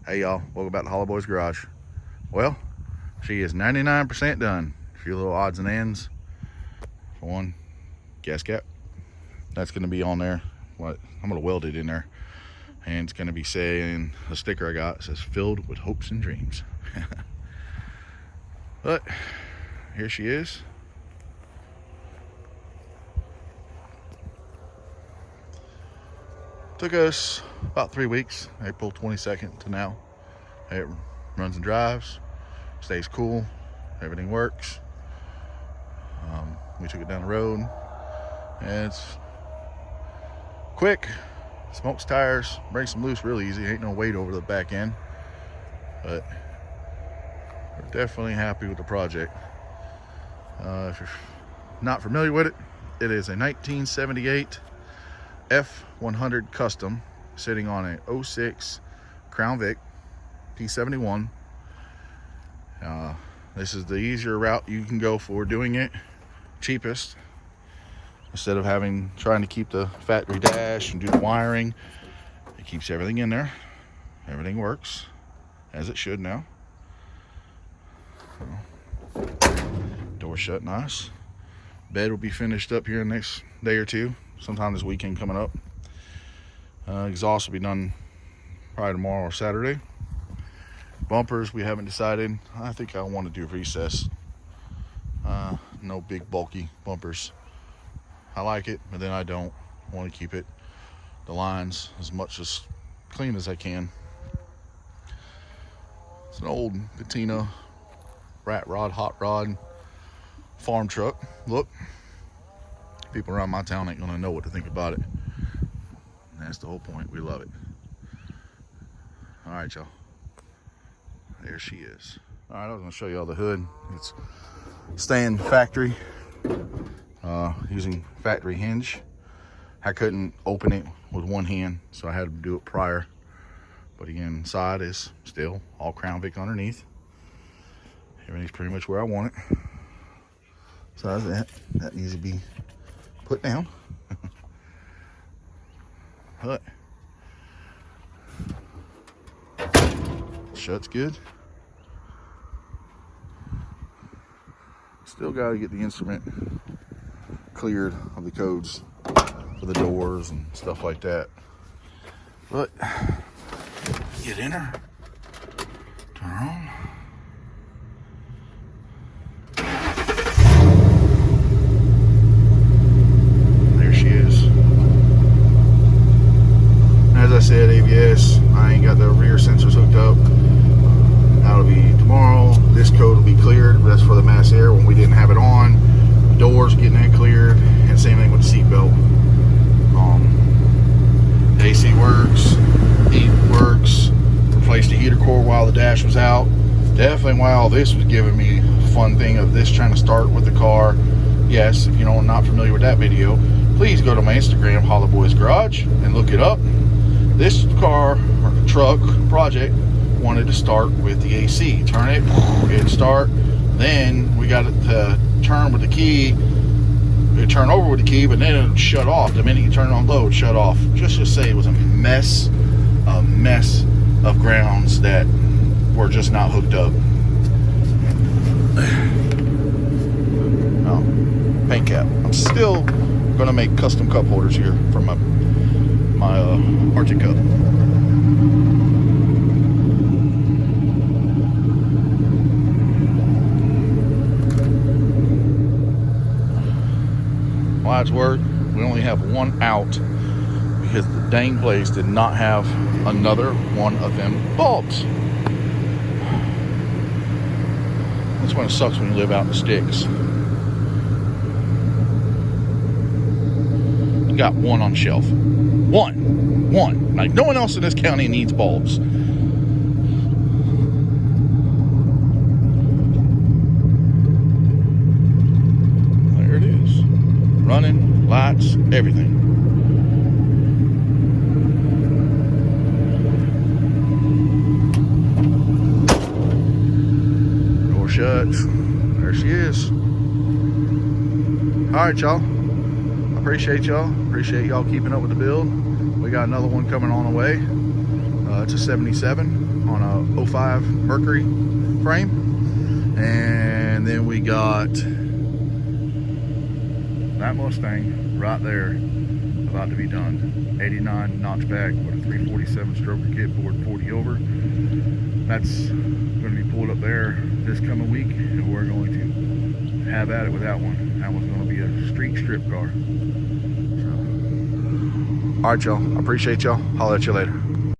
Hey y'all, welcome back to Hollow Boys Garage. Well, she is 99% done. A few little odds and ends. For one, gas cap. That's gonna be on there. I'm gonna weld it in there. And it's gonna be saying, a sticker I got says, filled with hopes and dreams. But, here she is. Took us about 3 weeks, April 22nd to now. It runs and drives, stays cool, everything works. We took it down the road, and it's quick, smokes tires, breaks them loose real easy. Ain't no weight over the back end, but we're definitely happy with the project. If you're not familiar with it, it is a 1978 F100 custom sitting on a 06 Crown Vic P71. This is the easier route you can go for doing it, cheapest. Instead of trying to keep the factory dash and do the wiring, it keeps everything in there. Everything works as it should now. Door shut nice. Bed will be finished up here in the next day or two, sometime this weekend coming up. Exhaust will be done probably tomorrow or Saturday. Bumpers, we haven't decided. I think I want to do recess. No big bulky bumpers. I like it, but then I don't want to keep it. The lines as clean as I can. It's an old patina rat rod, hot rod farm truck. Look, people around my town ain't gonna know what to think about it. And that's the whole point. We love it. All right, y'all. There she is. All right, I was gonna show you all the hood. It's staying factory, using factory hinge. I couldn't open it with one hand, so I had to do it prior. But again, inside is still all Crown Vic underneath. Everything's pretty much where I want it. Besides that needs to be put down. But shuts good. Still got to get the instrument cleared of the codes for the doors and stuff like that. But get in her, turn her on. There she is. As I said, ABS, I ain't got the rear sensors hooked up. That'll be tomorrow. This code will be cleared. That's for the mass air when we didn't have it on. The doors getting that cleared, and same thing with the seat belt. The AC works, heat works. Replaced the heater core while the dash was out. Definitely while this was giving me a fun thing of this trying to start with the car. Yes, if you're not familiar with that video, please go to my Instagram, Hollow Boys Garage, and look it up. This car or truck project wanted to start with the AC. Turn it, hit start. Then we got it to turn with the key. It turn over with the key, but then it would shut off. The minute you turn it on low, it shut off. Just to say, it was a mess of grounds that were just not hooked up. Oh, paint cap. I'm still gonna make custom cup holders here for my Arctic cup. Lights work. We only have one out because the dang place did not have another one of them bulbs. That's when it sucks when you live out in the sticks. You got one on shelf. One. Like no one else in this county needs bulbs. There it is. Running, lights, everything. Door shuts. There she is. All right, y'all. Appreciate y'all. Appreciate y'all keeping up with the build. We got another one coming on the way. It's a 77 on a 05 Mercury frame. And then we got that Mustang right there, about to be done. 89 notchback with a 347 stroker kit, board 40 over. That's going to be pulled up there this coming week, and we're going to have at it with that one. That one's going to be a street strip car. So, all right, y'all. I appreciate y'all. Holler at you later.